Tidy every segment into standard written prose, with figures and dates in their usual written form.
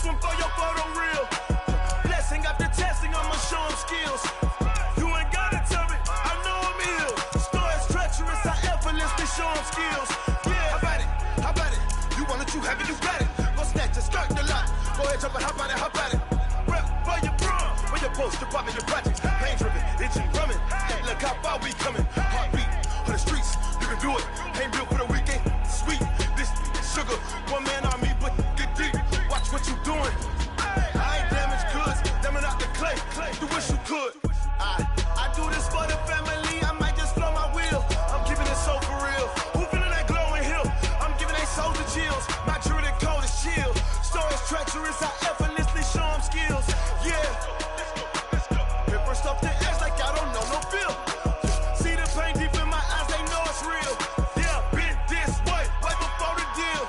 one for your photo reel. Blessing after testing, I'ma show them skills. You ain't gotta tell me, I know I'm ill. Stories treacherous, I effortlessly show them skills. Yeah, how about it? How about it? You want it, you have it, you got it. Go snatch it, start the lot. Go ahead, jump it, how about it, how about it? Rep for your prom, for your poster, popping your project. Pain driven, itching, drumming. Look how far we coming. Heartbeat for the streets, you can do it. Ain't built for the weekend, sweet. This sugar, one man army, but get deep. Watch what you doing. I ain't damaged goods, damn it out the clay. You wish you could. I do this for the family. I might just blow my wheel. I'm keeping it so for real. Who feeling that glowing hill? I'm giving they souls the chills. My jewelry cold is chill. Stories treacherous, I effortlessly show them skills. Yeah. Hit first off the edge like I don't know no feel. See the pain deep in my eyes, they know it's real. Yeah, been this way, way before the deal.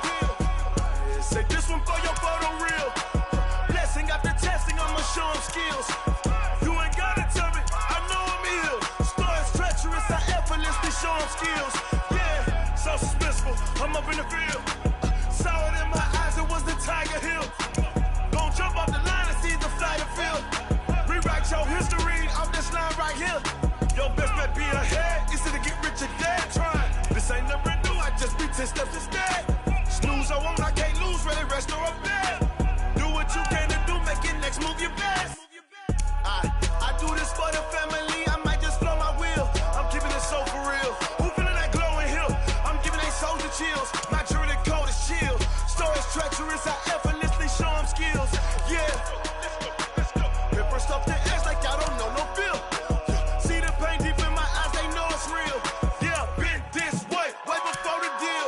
Say this one for your photo reel. Blessing after testing, I'ma show them skills. You ain't gotta tell me, I know I'm ill. Stories treacherous, I effortlessly show them skills. Yeah, so suspenseful, I'm up in the field. Saw it in my eyes, it was the Tiger Hill. Gon' jump off the line and see the flight of field. Rewrite your history off this line right here. Your best bet be ahead, easy to get rich or dead trying. This ain't never new, I just be 10 steps instead. Snooze, I won't, I can't lose, ready, rest or up dead. Do what you can to do, make your next move your best. I do this for the family, I might just blow my wheel. I'm keeping it so for real. Who feeling that glowing hill? I'm giving they souls the chills. My jewelry cold is chill. Stories treacherous, I effortlessly show them skills. Yeah. Hit first off the edge like I don't know no feel. See the pain deep in my eyes, they know it's real. Yeah, been this way, way before the deal.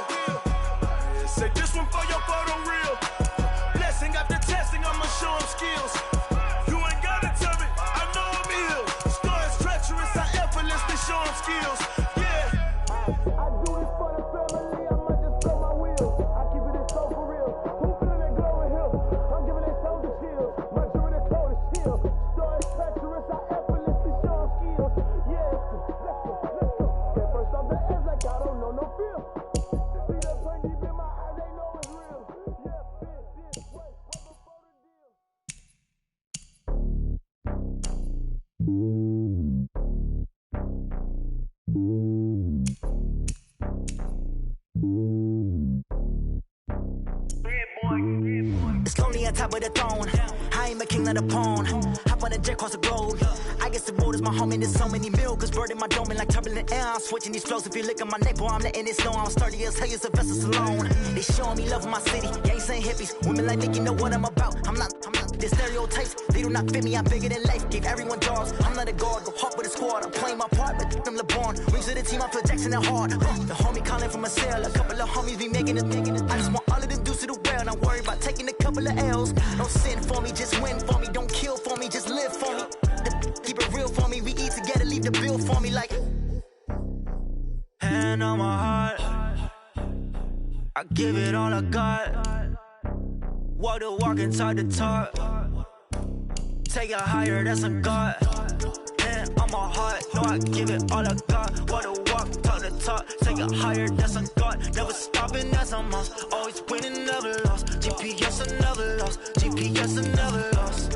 Say this one for your photo reel. Blessing after testing, I'ma show them skills. You ain't gotta tell me, I know I'm ill. Stories treacherous, I effortlessly show them skills. Yeah. I do this for the family, I might just blow my wheel. I keep it so for real. Who feeling that glowing hill? I'm giving they souls the chills. My jewelry cold is chill. Stories treacherous, I effortlessly show them skills. Yeah, let's go. Get first off the edge like I don't know no feel. See the pain deep in my eyes, they know it's real. Yeah, been this way, way before the deal. It's lonely on top of the throne. I ain't a king of the pawn. Hop on a jet across the globe. I guess the road is my home and there's so many milk. Cause bird in my dome and like turbulent air. I'm switching these flows. If you look at my neck, boy, I'm letting it snow. I'm sturdy as hell, it's a vessel alone. They showing me love in my city. Gangsta hippies. Women like Nick, you know what I'm about. I'm not the stereotypes. They do not fit me. I'm bigger than life. Gave everyone jobs. I'm not a guard. Go hard with a squad. I'm playing my part, but I'm LeBron. Rings of the team, I feel Jackson and hard. The homie calling from a cell. A couple of homies be making it. I just want all of them dudes to do well. Not worry about taking a couple of L's. Don't sin for me, just win for me. Don't kill for me, just live for me. Keep it real for me. We eat together, leave the bill for me like. Hand on my heart, I give it all I got. Walk the walk and talk the talk. Take it higher, that's a God. Hand on my heart, no, I give it all I got. Walk the walk, talk the talk. Take it higher, that's a God. Never stopping, that's a must. Always winning, never lost. GPS, I never lost. GPS, I never lost.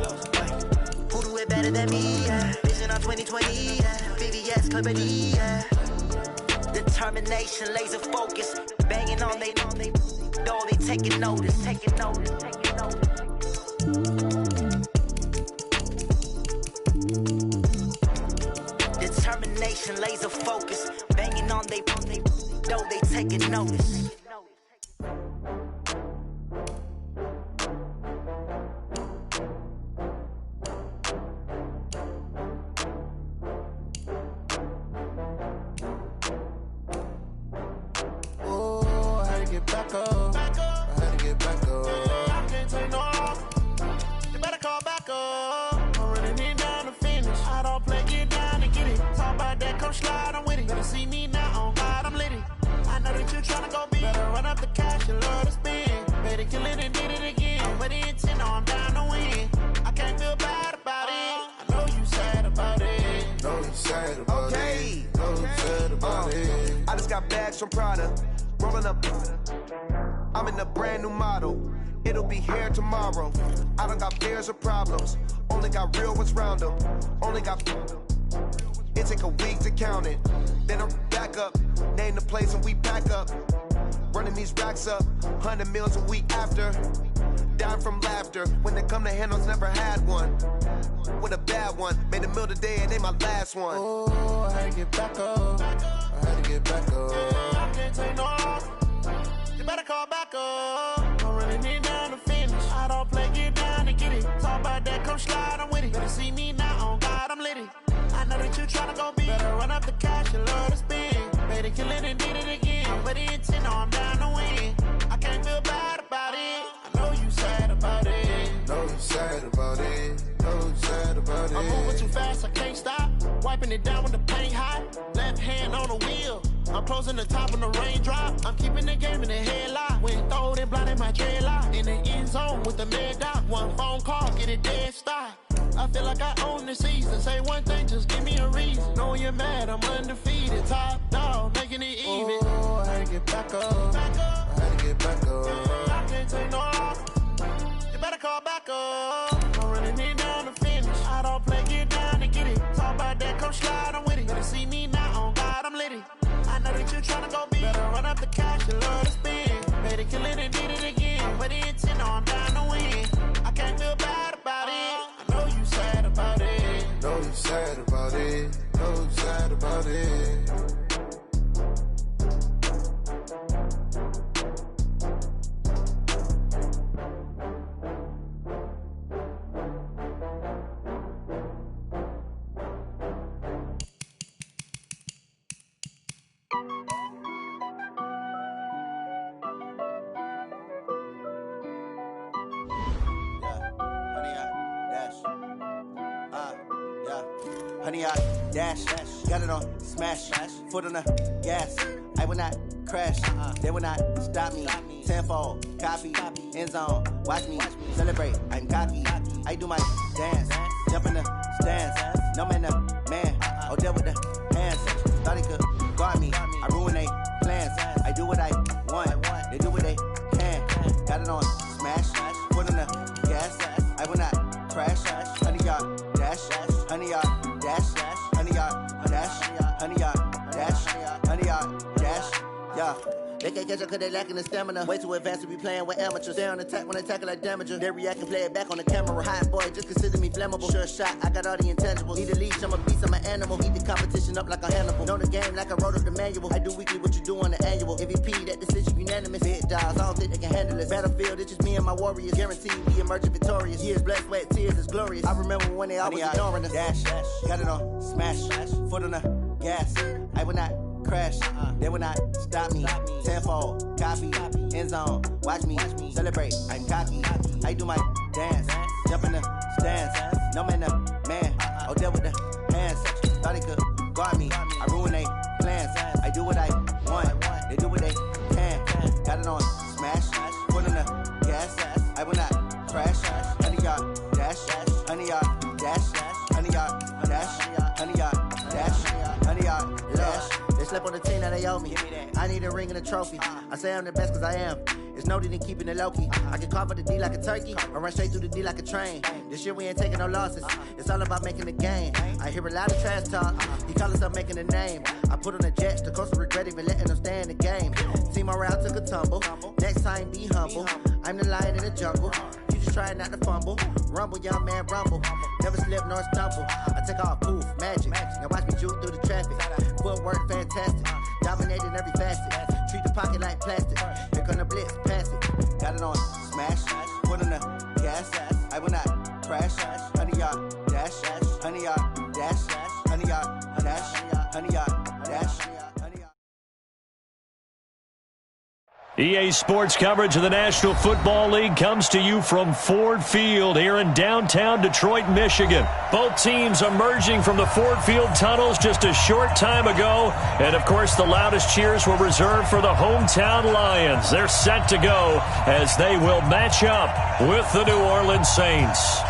Who do it better than me? Yeah. Vision on 2020, yeah. VVS, Clarity, yeah. Determination, laser focus. Banging on they door, they taking notice, taking notice, taking notice. Determination, laser focus. Banging on they door, they taking notice. From Prada, rolling up. I'm in a brand new model. It'll be here tomorrow. I don't got fears or problems. Only got real ones round them. Only got. It take a week to count it. Then I'm back up. Name the place and we pack up. Running these racks up. 100 meals a week after. Dying from laughter. When they come to handles, never had one. With a bad one. Made a meal today and they my last one. Oh, I had to get back up. I had to get back up. I can't take no off. You better call back up. I'm running it down to finish. I don't play, get down and get it. Talk about that, come slide, I'm with it. Better see me now, on God, I'm lit it. I know that you tryna go big. Better run up the cash, you love to spend. Better kill it and did it again. I'm ready and 10, I'm down to win. I can't feel bad about it. I know you sad about it. Know you sad about it. Know you sad about it. I'm moving too fast, I can't stop. Wiping it down with the paint hot. Left hand on the wheel. I'm closing the top on the raindrop. I'm keeping the game in the headlock. When throwed and blinded my dreadlock. In the end zone with the mad dot. One phone call, get it dead stop. I feel like I own the season. Say one thing, just give me a reason. Know you're mad, I'm undefeated. Top dog, making it even. Oh, I had to get back up. I had to get back up. I can't take no off. You better call back up. I'm running it down to finish. I don't play, get down and get it. Talk about that, come slide, I'm with it. Better see me now, on God, I'm lit it. I know that you tryna go big. Better run up the cash, you love to spend. Better kill it and did it again. But it 10, I'm down to win. I can't feel bad about it. I know you sad about it. Know you sad about it. Know you sad about it. Honey, I dash, got it on smash, foot on the gas. I will not crash, they will not stop me. Tenfold, copy, end zone, watch me celebrate. I'm cocky, I do my dance, jump in the stands. No man, the man, oh there with the hands. Thought he could guard me, I ruin they plans. I do what I want, they do what they can. Got it on smash, foot on the gas. I will not crash, honey, y'all dash, honey, y'all dash, honey, y'all dash, honey, y'all dash, honey, y'all dash, yeah. They can't catch up cause they lacking the stamina. Way too advanced to be playing with amateurs. Stay on attack when they tackle like damager. They react and play it back on the camera. Hot boy, just consider me flammable. Sure shot, I got all the intangibles. Need a leash, I'm a beast, I'm an animal. Eat the competition up like a Hannibal. Know the game like I wrote up the manual. I do weekly what you do on the annual. MVP, that decision unanimous. Big dogs, I don't think they can handle this. Battlefield, it's just me and my warriors. Guaranteed we emerging victorious. Years, blood, sweat, tears, is glorious. I remember when they always ignoring us. Dash, got it on smash, foot on the gas. I will not crash, they will not stop me. Tenfold, copy, end zone, watch me celebrate. I'm cocky, I do my dance, jump in the stands. No man, the man, oh there with the hands. Thought he could guard me, I ruin they plans. I do what I want, they do what they can. Got it on smash, foot on the gas. I will not crash, honey y'all dash, honey y'all dash, honey y'all dash, honey y'all dash, honey y'all dash. They slept on the team that they owe me. I need a ring and a trophy. I say I'm the best cause I am. It's noted in keeping it low-key. I can carve up the D like a turkey or run straight through the D like a train. This year we ain't taking no losses. It's all about making the game. I hear a lot of trash talk. He call himself making a name. I put on the Jets. The coach will regret even letting them stay in the game. Team morale took a tumble. Next time be humble. I'm the lion in the jungle. You just try not to fumble. Rumble, young man, rumble. Never slip nor stumble. I take off, poof, magic. Now watch me juke through the traffic. Footwork fantastic. Dominating every facet. Treat the pocket like plastic. Here come the blitz, pass it. Got it on smash. Foot on the gas. I will not crash. Honey, y'all dash. Honey, y'all dash. Honey, y'all dash. Honey, y'all dash. EA Sports coverage of the National Football League comes to you from Ford Field here in downtown Detroit, Michigan. Both teams emerging from the Ford Field tunnels just a short time ago. And, of course, the loudest cheers were reserved for the hometown Lions. They're set to go as they will match up with the New Orleans Saints.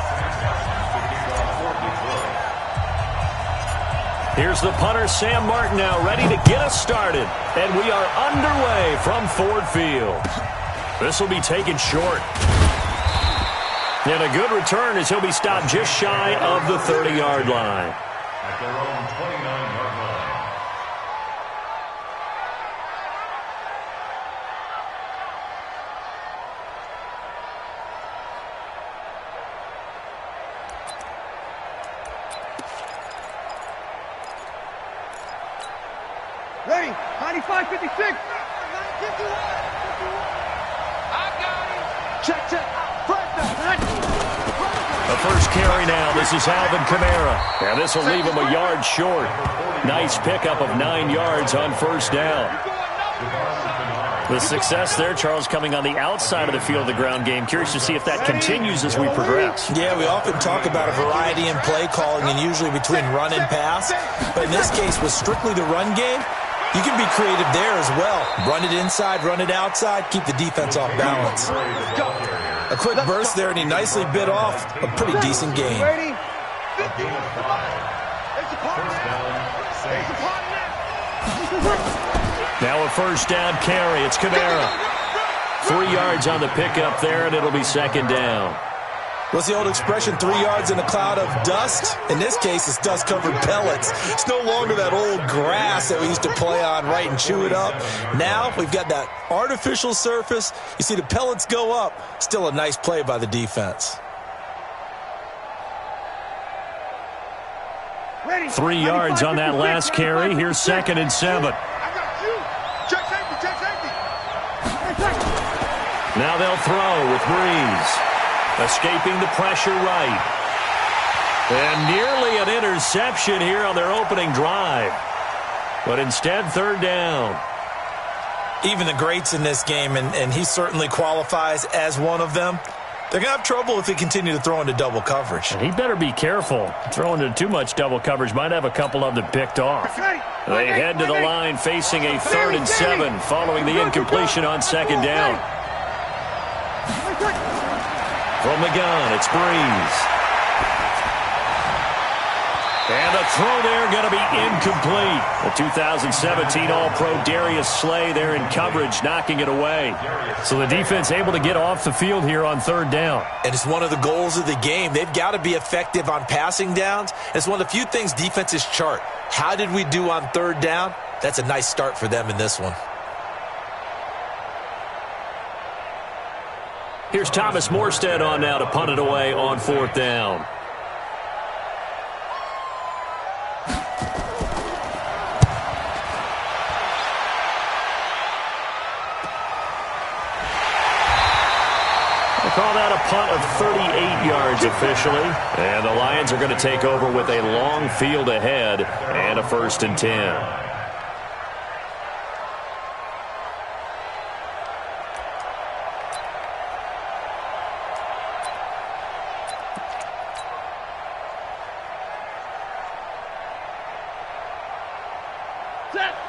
Here's the punter, Sam Martin, now ready to get us started. And we are underway from Ford Field. This will be taken short. And a good return as he'll be stopped just shy of the 30-yard line. At their own 29-yard line. Ready, 95, 56. 51. I got it. Check. The first carry now. This is Alvin Kamara. And this will leave him a yard short. Nice pickup of 9 yards on first down. The success there, Charles, coming on the outside of the field of the ground game. Curious to see if that continues as we progress. Yeah, we often talk about a variety in play calling and usually between run and pass. But in this case, with strictly the run game, you can be creative there as well. Run it inside, run it outside, keep the defense off balance. A quick burst there, and he nicely bit off a pretty decent gain. Now a first down carry. It's Kamara. 3 yards on the pickup there, and it'll be second down. What's the old expression, 3 yards in a cloud of dust? In this case, it's dust-covered pellets. It's no longer that old grass that we used to play on, right, and chew it up. Now we've got that artificial surface. You see the pellets go up. Still a nice play by the defense. 3 yards on that last carry. Here's 2nd and 7. Now they'll throw with Breeze. Escaping the pressure right. And nearly an interception here on their opening drive. But instead, third down. Even the greats in this game, and he certainly qualifies as one of them, they're going to have trouble if they continue to throw into double coverage. And he better be careful. Throwing into too much double coverage might have a couple of them picked off. They head to the line facing a 3rd and 7 following the incompletion on second down. From the gun, it's Breeze. And the throw there going to be incomplete. The 2017 All-Pro Darius Slay there in coverage, knocking it away. So the defense able to get off the field here on third down. And it's one of the goals of the game. They've got to be effective on passing downs. It's one of the few things defenses chart. How did we do on third down? That's a nice start for them in this one. Here's Thomas Morstead on now to punt it away on 4th down. We'll call that a punt of 38 yards officially. And the Lions are going to take over with a long field ahead and a 1st and 10.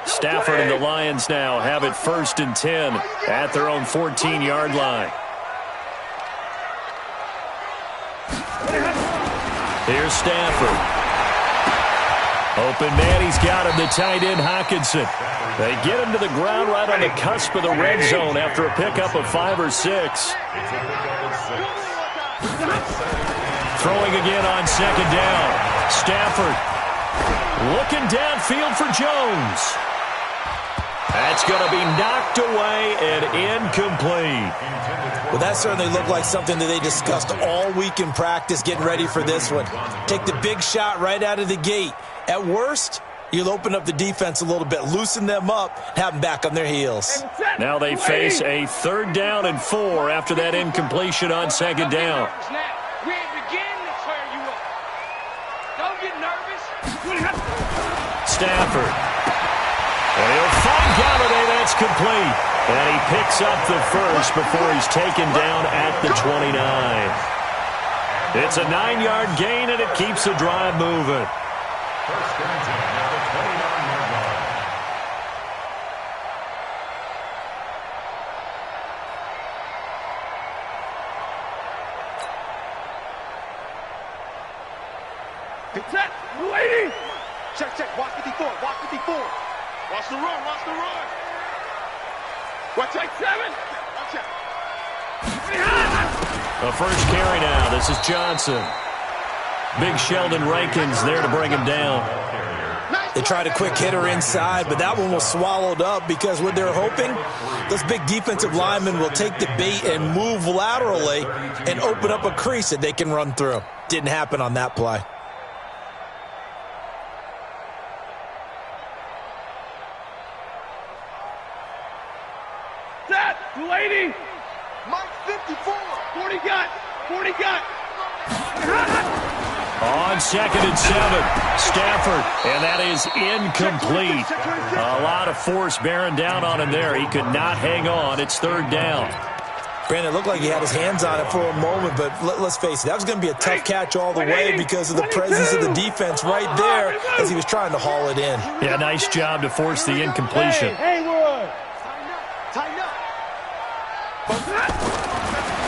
Stafford and the Lions now have it 1st and 10 at their own 14-yard line. Here's Stafford. Open man, he's got him, the tight end Hockenson. They get him to the ground right on the cusp of the red zone after a pickup of 5 or 6. Throwing again on second down. Stafford looking downfield for Jones. That's going to be knocked away and incomplete. Well, that certainly looked like something that they discussed all week in practice, getting ready for this one. Take the big shot right out of the gate. At worst, you'll open up the defense a little bit, loosen them up, have them back on their heels. Now they face a 3rd down and 4 after that incompletion on second down. We ain't beginning to tear you up. Don't get nervous. Stafford. And he'll find Galladay. That's complete. And he picks up the first before he's taken down at the 29. It's a 9-yard gain, and it keeps the drive moving. 1st and 10 at the 29-yard line. Get set. Waiting. Check. Watch 54. Watch 54. Watch the run. Watch the run. Watch 7. Watch out. A first carry now. This is Johnson. Big Sheldon Rankins there to bring him down. They tried a quick hitter inside, but that one was swallowed up because what they're hoping, those big defensive linemen will take the bait and move laterally and open up a crease that they can run through. Didn't happen on that play. Set, 280. Mike 54. 40 got. 40 got. On 2nd and 7, Stafford, and that is incomplete. A lot of force bearing down on him there. He could not hang on. It's 3rd down. Brandon, it looked like he had his hands on it for a moment, but let's face it, that was going to be a tough catch all the way because of the presence of the defense right there as he was trying to haul it in. Yeah, nice job to force the incompletion. Haywood. Tighten up.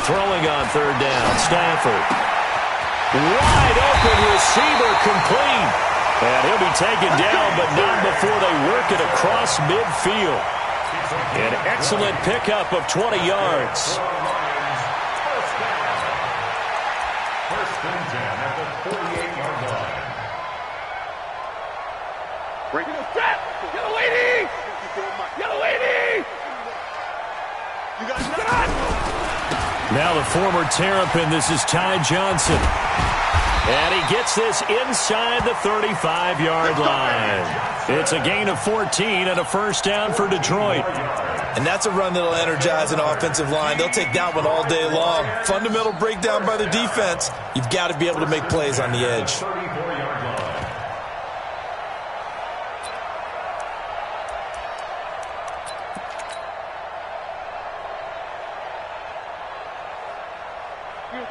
Throwing on 3rd down, Stafford. Wide open receiver complete. And he'll be taken down, but not before they work it across midfield. An excellent pickup of 20 yards. First and 10 at the 48-yard line. Breaking a set. Yellow lady. Yellow lady. You got shot. Now the former Terrapin, this is Ty Johnson. And he gets this inside the 35-yard line. It's a gain of 14 and a first down for Detroit. And that's a run that'll energize an offensive line. They'll take that one all day long. Fundamental breakdown by the defense. You've got to be able to make plays on the edge.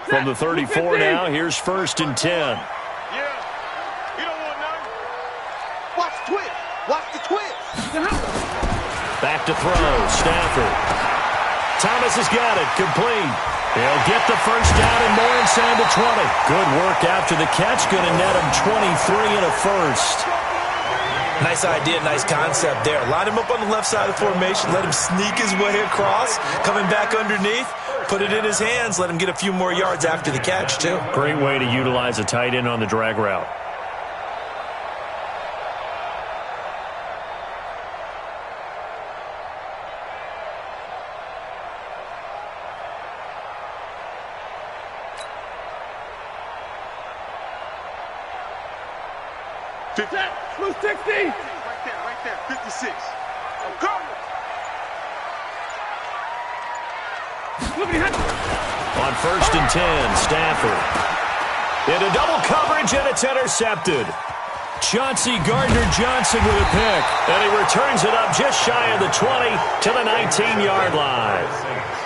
From the 34 now, here's 1st and 10. Yeah. You don't want none. Watch the twist. Watch the twist. Back to throw, Stafford. Thomas has got it, complete. He'll get the first down and more inside the 20. Good work after the catch, going to net him 23 and a first. Nice idea, nice concept there. Line him up on the left side of the formation, let him sneak his way across, coming back underneath, put it in his hands, let him get a few more yards after the catch, too. Great way to utilize a tight end on the drag route. Blue 60. Right there. 56. Go. On 1st and 10, Stafford. Into double coverage, and it's intercepted. Chauncey Gardner-Johnson with a pick, and he returns it up just shy of the 20 to the 19-yard line.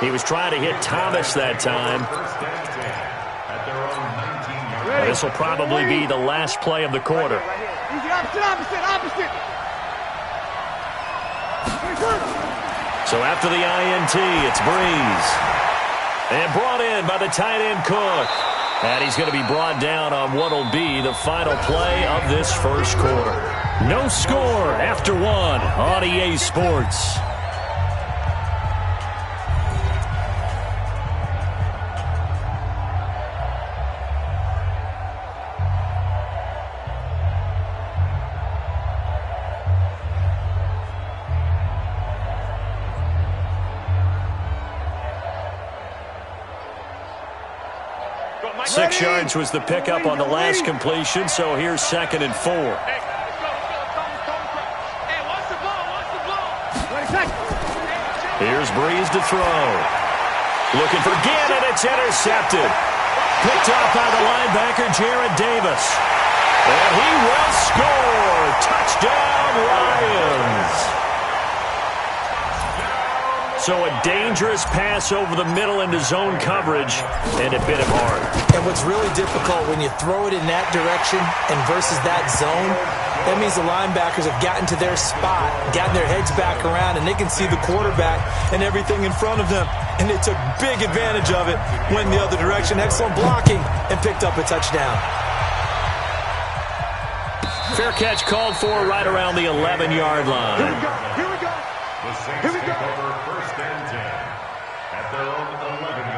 He was trying to hit Thomas that time. This will probably be the last play of the quarter. Opposite. So after the INT, it's Breeze. And brought in by the tight end Cook. And he's going to be brought down on what will be the final play of this first quarter. No score after 1 on EA Sports. Ready? 6 yards was the pickup on the last completion, so here's 2nd and 4. Hey, watch the ball. Here's Breeze to throw. Looking for Gannon, it's intercepted. Picked up by the linebacker, Jared Davis. And he will score. Touchdown, Lions. So a dangerous pass over the middle into zone coverage, and it bit him hard. And what's really difficult when you throw it in that direction and versus that zone, that means the linebackers have gotten to their spot, gotten their heads back around, and they can see the quarterback and everything in front of them. And they took big advantage of it, went the other direction, excellent blocking, and picked up a touchdown. Fair catch called for right around the 11-yard line. The Saints take over 1st and 10 at their own 11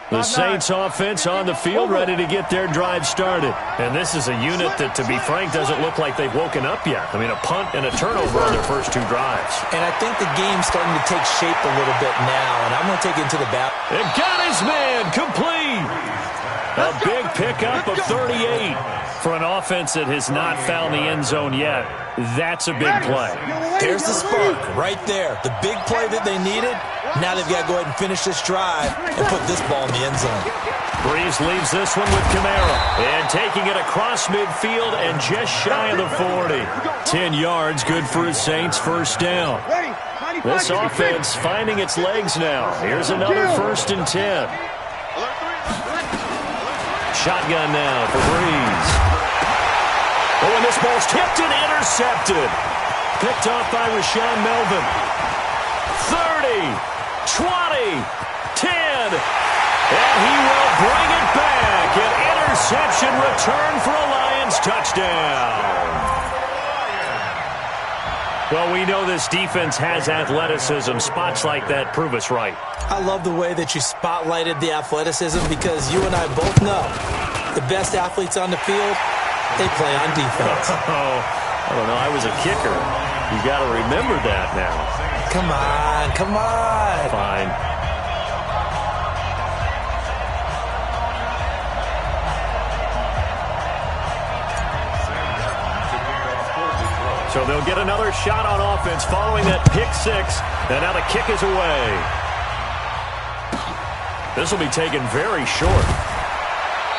The Saints offense on the field, ready to get their drive started. And this is a unit that, to be frank, doesn't look like they've woken up yet. I mean, a punt and a turnover on their first 2 drives. And I think the game's starting to take shape a little bit now, and I'm going to take it to the back. It got his man complete. A big pickup of 38 for an offense that has not found the end zone yet. That's a big play. There's the spark right there. The big play that they needed. Now they've got to go ahead and finish this drive and put this ball in the end zone. Breeze leaves this one with Kamara. And taking it across midfield and just shy of the 40. 10 yards, good for his Saints first down. This offense finding its legs now. Here's another 1st and 10. Shotgun now for Breeze. Oh, and this ball's tipped and intercepted. Picked off by Rashawn Melvin. 30, 20, 10. And he will bring it back. An interception return for a Lions touchdown. Well, we know this defense has athleticism. Spots like that prove us right. I love the way that you spotlighted the athleticism because you and I both know the best athletes on the field, they play on defense. Oh, I don't know. I was a kicker. You got to remember that now. Come on, come on. Fine. So they'll get another shot on offense following that pick 6. And now the kick is away. This will be taken very short.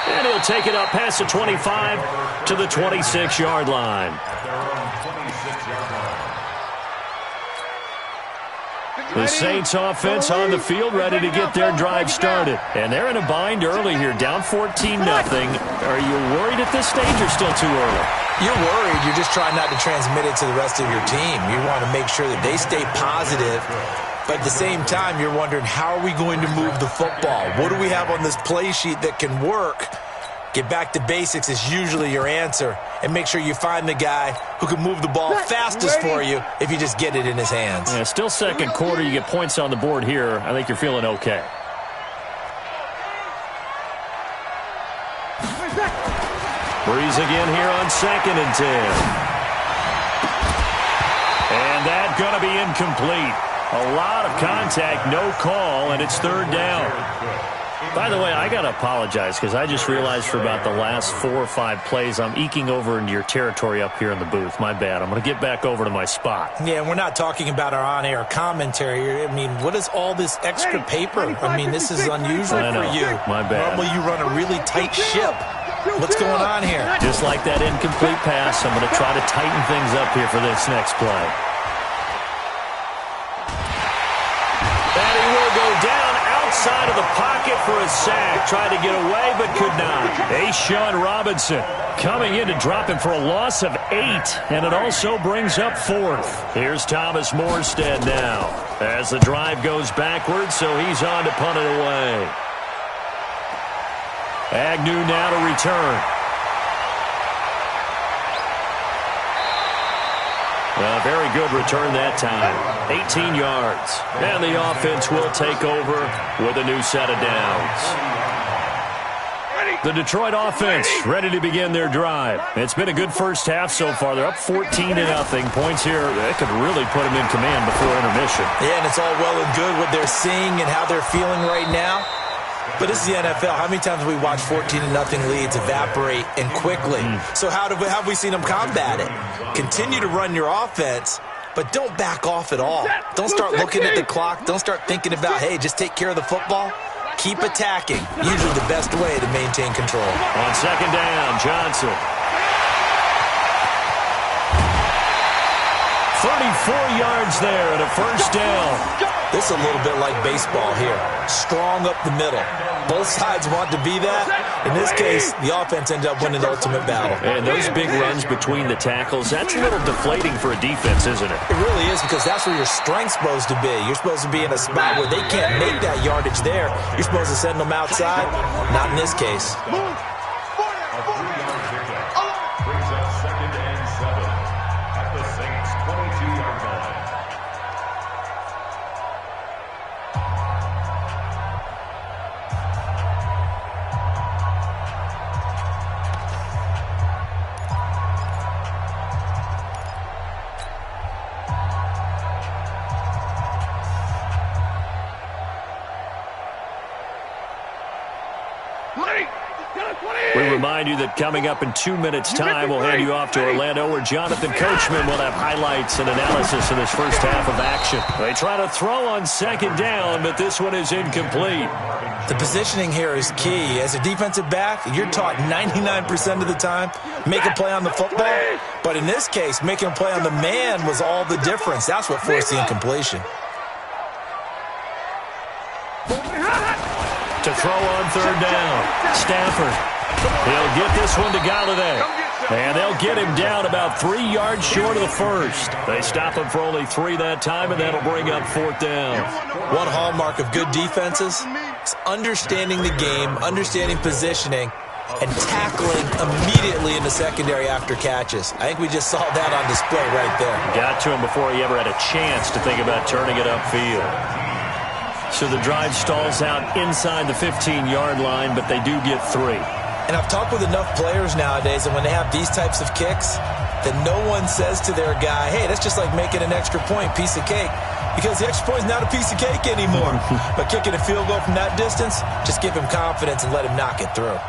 And he'll take it up past the 25 to the 26-yard line. The Saints offense on the field ready to get their drive started. And they're in a bind early here, down 14-0. Are you worried at this stage or still too early? You're worried. You're just trying not to transmit it to the rest of your team. You want to make sure that they stay positive. But at the same time, you're wondering, how are we going to move the football? What do we have on this play sheet that can work? Get back to basics is usually your answer. And make sure you find the guy who can move the ball fastest for you if you just get it in his hands. Yeah, still second quarter. You get points on the board here. I think you're feeling okay. Breeze again here on 2nd and 10. And that's going to be incomplete. A lot of contact, no call, and it's 3rd down. By the way, I got to apologize because I just realized for about the last 4 or 5 plays, I'm eking over into your territory up here in the booth. My bad. I'm going to get back over to my spot. Yeah, we're not talking about our on-air commentary. I mean, what is all this extra paper? I mean, this is unusual for you. My bad. Normally you run a really tight ship. What's going on here? Just like that incomplete pass, I'm going to try to tighten things up here for this next play. And he will go down outside of the pocket for a sack. Tried to get away, but could not. Ashawn Robinson coming in to drop him for a loss of 8. And it also brings up 4th. Here's Thomas Morstead now as the drive goes backwards, so he's on to punt it away. Agnew now to return. A very good return that time. 18 yards. And the offense will take over with a new set of downs. The Detroit offense ready to begin their drive. It's been a good first half so far. They're up 14-0. Points here that could really put them in command before intermission. Yeah, and it's all well and good what they're seeing and how they're feeling right now. But this is the NFL. How many times have we watched 14-0 leads evaporate and quickly? So how have we seen them combat it? Continue to run your offense, but don't back off at all. Don't start looking at the clock. Don't start thinking about, hey, just take care of the football. Keep attacking. Usually the best way to maintain control. On 2nd down, Johnson. 34 yards there and a first down. This is a little bit like baseball here. Strong up the middle. Both sides want to be that. In this case, the offense ended up winning the ultimate battle. And those big runs between the tackles, that's a little deflating for a defense, isn't it? It really is, because that's where your strength's supposed to be. You're supposed to be in a spot where they can't make that yardage there. You're supposed to send them outside. Not in this case. Brings up 2nd and 7 at the Saints' 22-yard line. We remind you that coming up in 2 minutes' time, we'll hand you off to Orlando, where Jonathan Coachman will have highlights and analysis of this first half of action. They try to throw on second down, but this one is incomplete. The positioning here is key. As a defensive back, you're taught 99% of the time, make a play on the football. But in this case, making a play on the man was all the difference. That's what forced the incompletion. To throw on third down, Stafford. He'll get this one to Galladay. And they'll get him down about 3 yards short of the first. They stop him for only 3 that time, and that'll bring up fourth down. One hallmark of good defenses is understanding the game, understanding positioning, and tackling immediately in the secondary after catches. I think we just saw that on display right there. Got to him before he ever had a chance to think about turning it upfield. So the drive stalls out inside the 15-yard line, but they do get 3. And I've talked with enough players nowadays, and when they have these types of kicks, that no one says to their guy, hey, that's just like making an extra point, piece of cake. Because the extra point is not a piece of cake anymore. But kicking a field goal from that distance, just give him confidence and let him knock it through.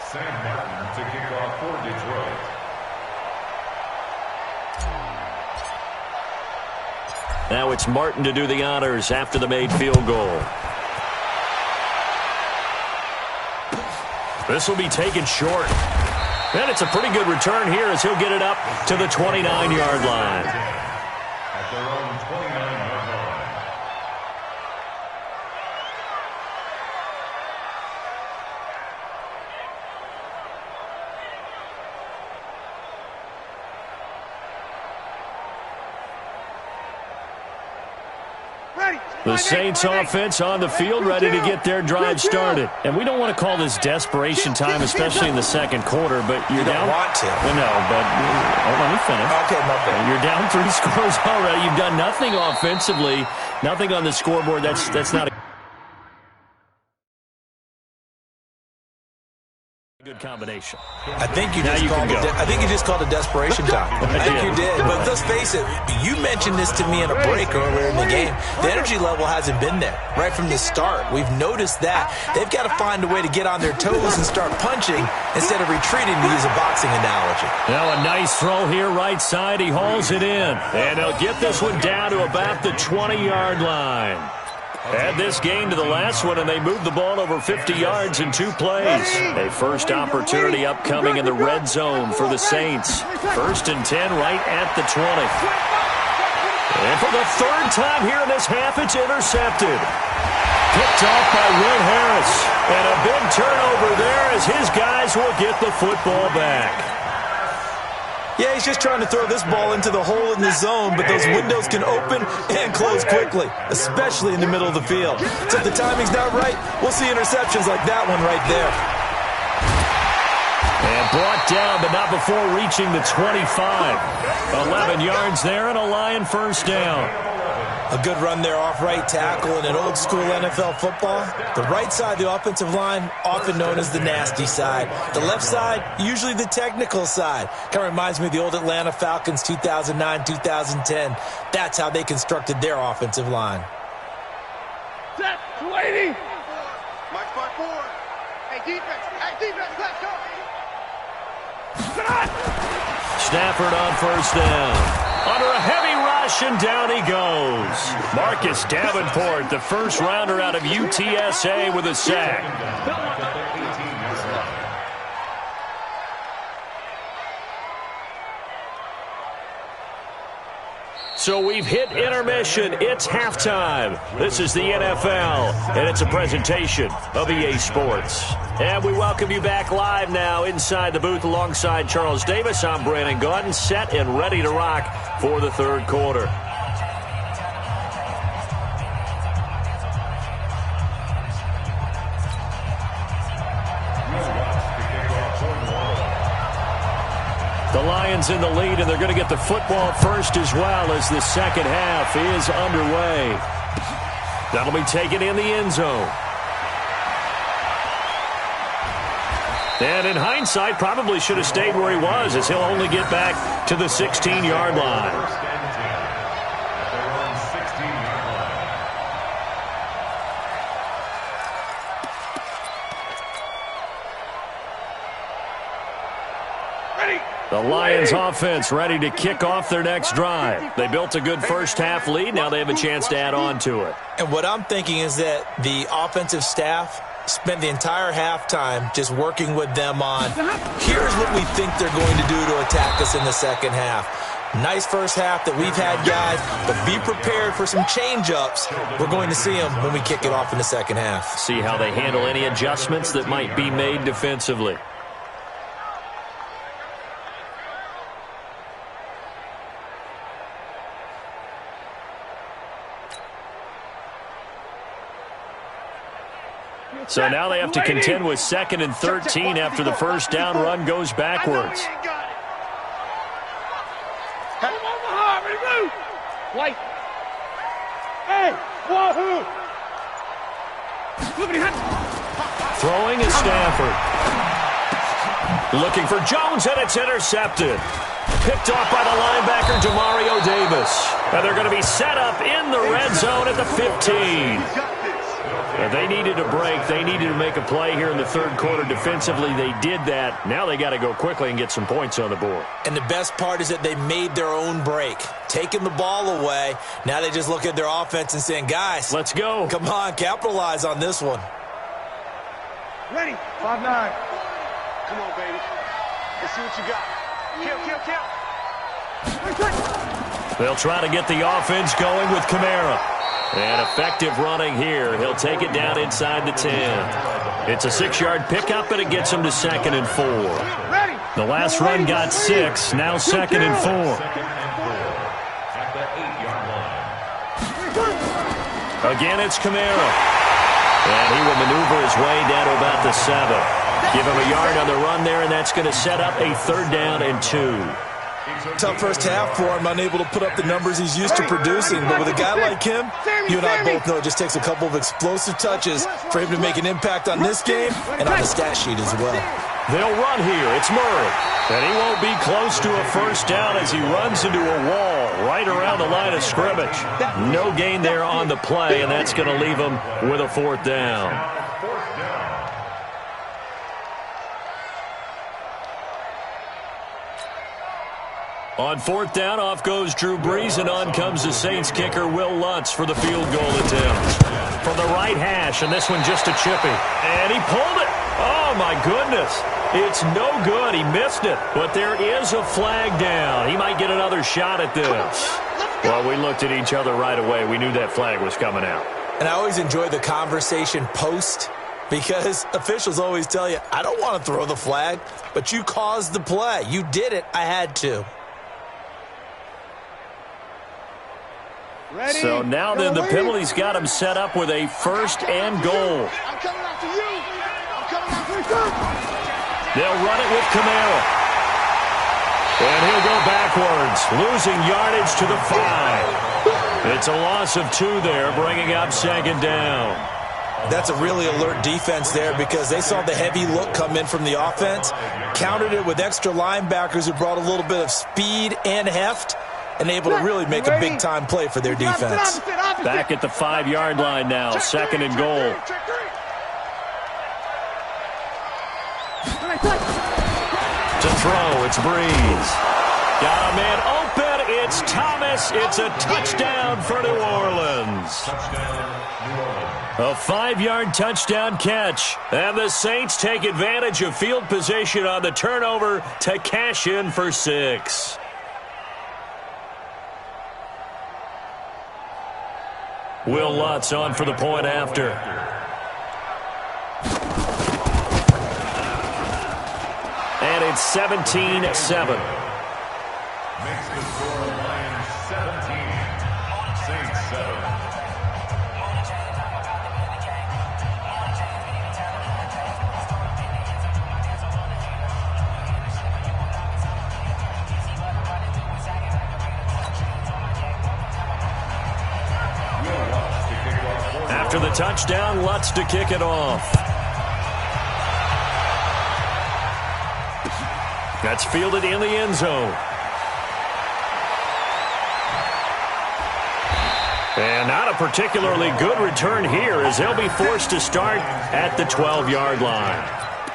Sam Martin to kick off for Detroit. Now it's Martin to do the honors after the made field goal. This will be taken short. And it's a pretty good return here as he'll get it up to the 29-yard line. At their own 29-yard line. The Saints offense on the field, ready to get their drive started. And we don't want to call this desperation time, especially in the second quarter, but you're down. You don't want to. Well, no, but let me finish. Okay, my bad. You're down 3 scores already. You've done nothing offensively, nothing on the scoreboard. That's not a good combination. I think you just called it desperation time. I think you did. But let's face it, you mentioned this to me in a break earlier in the game. The energy level hasn't been there right from the start. We've noticed that. They've got to find a way to get on their toes and start punching instead of retreating, to use a boxing analogy. Now a nice throw here right side. He hauls it in. And they'll get this one down to about the 20-yard line. Add this game to the last one, and they moved the ball over 50 yards in 2 plays. A first opportunity upcoming in the red zone for the Saints. 1st and 10 right at the 20. And for the 3rd time here in this half, it's intercepted. Picked off by Will Harris. And a big turnover there as his guys will get the football back. Yeah, he's just trying to throw this ball into the hole in the zone, but those windows can open and close quickly, especially in the middle of the field. So if the timing's not right, we'll see interceptions like that one right there. And brought down, but not before reaching the 25. 11 yards there and a Lion first down. A good run there off right tackle in an old-school NFL football. The right side of the offensive line, often known as the nasty side. The left side, usually the technical side. Kind of reminds me of the old Atlanta Falcons 2009-2010. That's how they constructed their offensive line. Set, 280. Mike spot 4. Hey, defense, let's go. Stafford on first down. Under a heavy rush, and down he goes. Marcus Davenport, the first rounder out of UTSA, with a sack. So we've hit intermission. It's halftime. This is the NFL, and it's a presentation of EA Sports. And we welcome you back live now inside the booth alongside Charles Davis. I'm Brandon Gaudin, set and ready to rock for the 3rd quarter. The Lions in the lead, and they're going to get the football first as well as the second half is underway. That'll be taken in the end zone. And in hindsight, probably should have stayed where he was, as he'll only get back to the 16-yard line. The Lions offense ready to kick off their next drive. They built a good first-half lead. Now they have a chance to add on to it. And what I'm thinking is that the offensive staff spent the entire halftime just working with them on, here's what we think they're going to do to attack us in the second half. Nice first half that we've had, guys, but be prepared for some change-ups. We're going to see them when we kick it off in the second half. See how they handle any adjustments that might be made defensively. So now they have to contend with 2nd and 13 after the first down run goes backwards. Throwing is Stafford. Looking for Jones, and it's intercepted. Picked off by the linebacker, Demario Davis. And they're going to be set up in the red zone at the 15. They needed a break. They needed to make a play here in the third quarter defensively. They did that. Now they got to go quickly and get some points on the board. And the best part is that they made their own break, taking the ball away. Now they just look at their offense and saying, guys, let's go. Come on, capitalize on this one. Ready. 5-9. Come on, baby. Let's see what you got. Kill. They'll try to get the offense going with Kamara. And effective running here. He'll take it down inside the 10. It's a 6-yard pickup, and it gets him to 2nd and 4. The last run got 6. Now 2nd and 4. Again, it's Kamara. And he will maneuver his way down to about the 7. Give him a yard on the run there, and that's going to set up a 3rd down and 2. Tough first half for him, unable to put up the numbers he's used to producing. But with a guy like him, you and I both know it just takes a couple of explosive touches for him to make an impact on this game and on the stat sheet as well. They'll run here. It's Murray. And he won't be close to a first down as he runs into a wall right around the line of scrimmage. No gain there on the play, and that's going to leave him with a 4th down. On 4th down, off goes Drew Brees, and on comes the Saints kicker, Will Lutz, for the field goal attempt. From the right hash, and this one just a chippy. And he pulled it. Oh, my goodness. It's no good. He missed it. But there is a flag down. He might get another shot at this. Well, we looked at each other right away. We knew that flag was coming out. And I always enjoy the conversation post, because officials always tell you, I don't want to throw the flag, but you caused the play. You did it. I had to. Ready? So now then, the penalty's got him set up with a 1st and goal. I'm coming after you. I'm coming after you. They'll run it with Kamara. And he'll go backwards, losing yardage to the 5. It's a loss of 2 there, bringing up 2nd down. That's a really alert defense there, because they saw the heavy look come in from the offense, countered it with extra linebackers who brought a little bit of speed and heft, and able to really make a big-time play for their defense. Back at the 5-yard line now, 2nd and goal. To throw, it's Brees. Got a man open, it's Thomas. It's a touchdown for New Orleans. A 5-yard touchdown catch. And the Saints take advantage of field position on the turnover to cash in for 6. Will Lutz on for the point after. And it's 17-7. Makes the score Lions 17, Saints 7. After the touchdown, Lutz to kick it off. That's fielded in the end zone. And not a particularly good return here, as they'll be forced to start at the 12-yard line.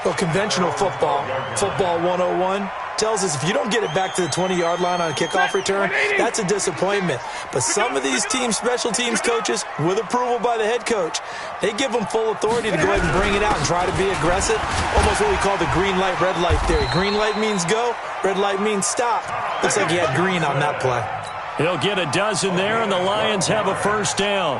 Well, conventional football 101, tells us if you don't get it back to the 20-yard line on a kickoff return, that's a disappointment. But some of these special teams coaches, with approval by the head coach, they give them full authority to go ahead and bring it out and try to be aggressive. Almost what we call the green light, red light theory. Green light means go, red light means stop. Looks like he had green on that play. He'll get a dozen there, and the Lions have a first down.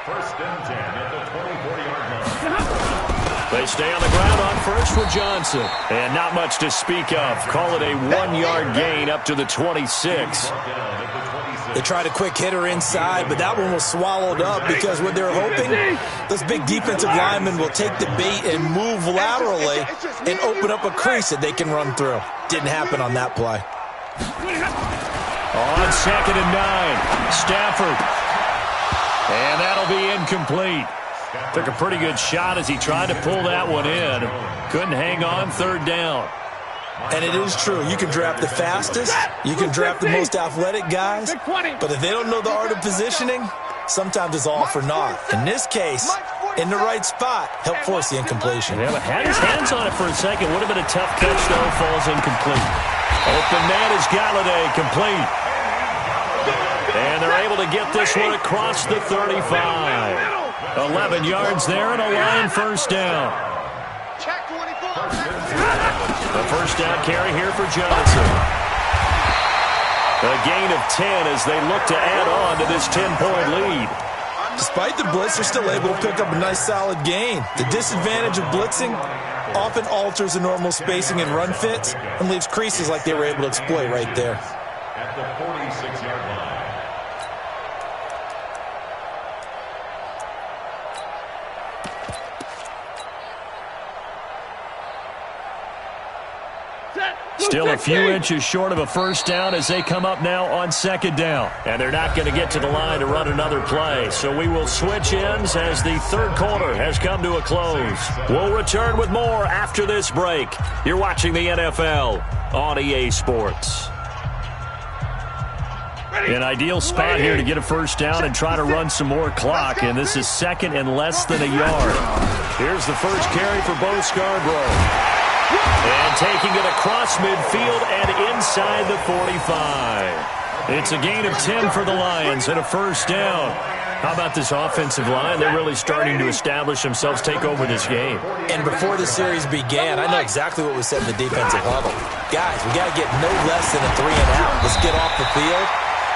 First and 10 at the 24-yard line. They stay on the ground on first for Johnson. And not much to speak of. Call it a 1-yard gain up to the 26. They tried a quick hitter inside, but that one was swallowed up because what they're hoping, those big defensive linemen will take the bait and move laterally and open up a crease that they can run through. Didn't happen on that play. On 2nd and 9, Stafford. And that'll be incomplete. Took a pretty good shot as he tried to pull that one in. Couldn't hang on, 3rd down. And it is true. You can draft the fastest. You can draft the most athletic guys. But if they don't know the art of positioning, sometimes it's all for naught. In this case, in the right spot, helped force the incompletion. Yeah, but had his hands on it for a second. Would have been a tough catch, though. Falls incomplete. Open man is Galladay, complete. And they're able to get this one across the 35. 11 yards there and a Lion first down. The first down carry here for Johnson. A gain of 10 as they look to add on to this 10-point lead. Despite the blitz, they're still able to pick up a nice solid gain. The disadvantage of blitzing often alters the normal spacing and run fits and leaves creases like they were able to exploit right there. At the 46-yard line. Still a few inches short of a first down as they come up now on 2nd down. And they're not going to get to the line to run another play. So we will switch ends as the 3rd quarter has come to a close. We'll return with more after this break. You're watching the NFL on EA Sports. An ideal spot here to get a first down and try to run some more clock. And this is 2nd and less than a yard. Here's the first carry for Bo Scarborough. And taking it across midfield and inside the 45. It's a gain of 10 for the Lions and a first down. How about this offensive line? They're really starting to establish themselves, take over this game. And before the series began, I know exactly what was said in the defensive huddle. Guys, we got to get no less than a 3-and-out. Let's get off the field.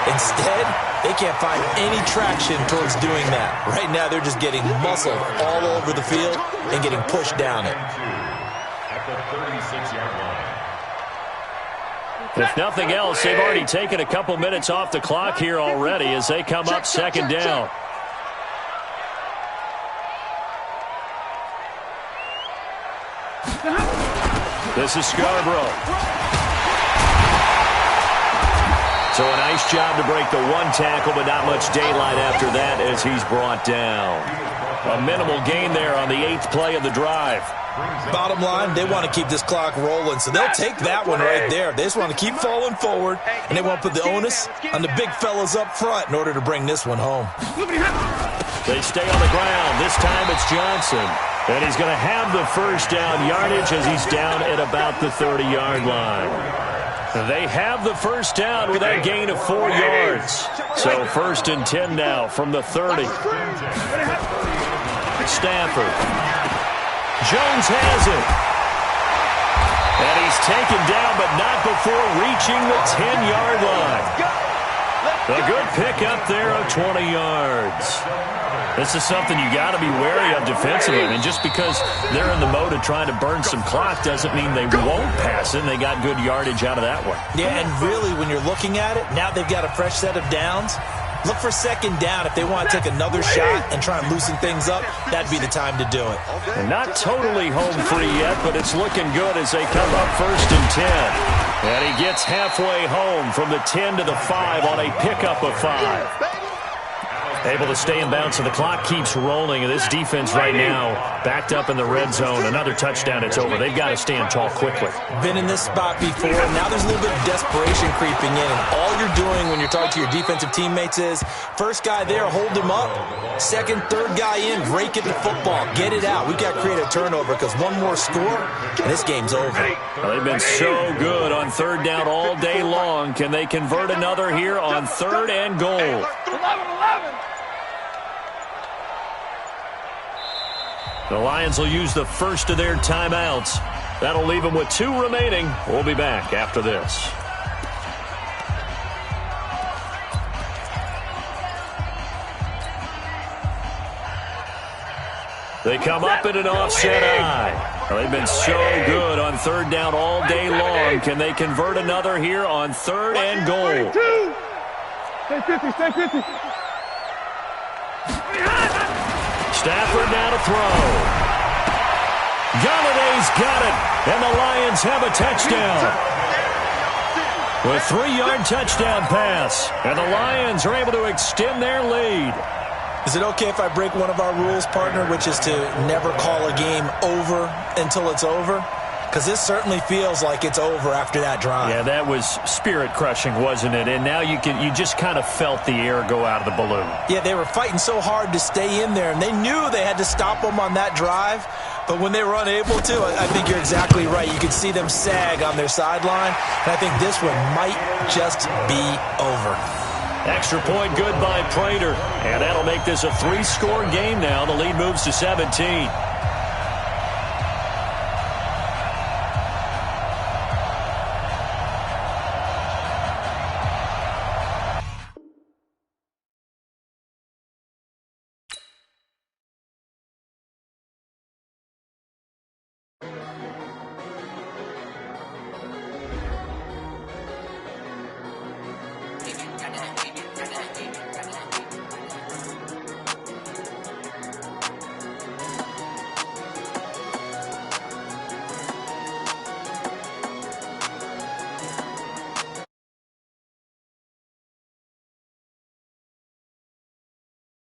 Instead, they can't find any traction towards doing that. Right now, they're just getting muscled all over the field and getting pushed down it. The 36-yard line. If nothing else, they've already taken a couple minutes off the clock here already as they come up 2nd down. This is Scarborough. So a nice job to break the 1 tackle, but not much daylight after that as he's brought down. A minimal gain there on the 8th play of the drive. Bottom line, they want to keep this clock rolling, so they'll take that one right there. They just want to keep falling forward, and they want to put the onus on the big fellas up front in order to bring this one home. They stay on the ground. This time it's Johnson. And he's going to have the first down yardage as he's down at about the 30-yard line. They have the first down with that gain of 4 yards. So 1st and 10 now from the 30. Stafford. Jones has it. And he's taken down, but not before reaching the 10-yard line. A good pickup there of 20 yards. This is something you got to be wary of defensively. And just because they're in the mode of trying to burn some clock doesn't mean they won't pass it. And they got good yardage out of that one. Yeah, and really, when you're looking at it, now they've got a fresh set of downs. Look for 2nd down. If they want to take another shot and try and loosen things up, that'd be the time to do it. And not totally home free yet, but it's looking good as they come up 1st and 10. And he gets halfway home from the 10 to the 5 on a pickup of 5. Able to stay in bounds, so the clock keeps rolling. And this defense right now backed up in the red zone. Another touchdown, it's over. They've got to stand tall quickly. Been in this spot before. Now there's a little bit of desperation creeping in. And all you're doing when you're talking to your defensive teammates is, first guy there, hold him up. Second, third guy in, rake at the football. Get it out. We've got to create a turnover because one more score, and this game's over. Well, they've been so good on third down all day long. Can they convert another here on third and goal? 11. The Lions will use the first of their timeouts. That'll leave them with 2 remaining. We'll be back after this. They come up in an offset eye. Well, they've been so good on third down all day long. Can they convert another here on third and goal? Stay 50, stay 50. Stafford now to throw. Galladay's got it, and the Lions have a touchdown. With 3-yard touchdown pass, and the Lions are able to extend their lead. Is it okay if I break one of our rules, partner, which is to never call a game over until it's over? Because this certainly feels like it's over after that drive. Yeah, that was spirit-crushing, wasn't it? And now you just kind of felt the air go out of the balloon. Yeah, they were fighting so hard to stay in there, and they knew they had to stop them on that drive. But when they were unable to, I think you're exactly right. You could see them sag on their sideline, and I think this one might just be over. Extra point good by Prater, and that'll make this a 3-score game now. The lead moves to 17.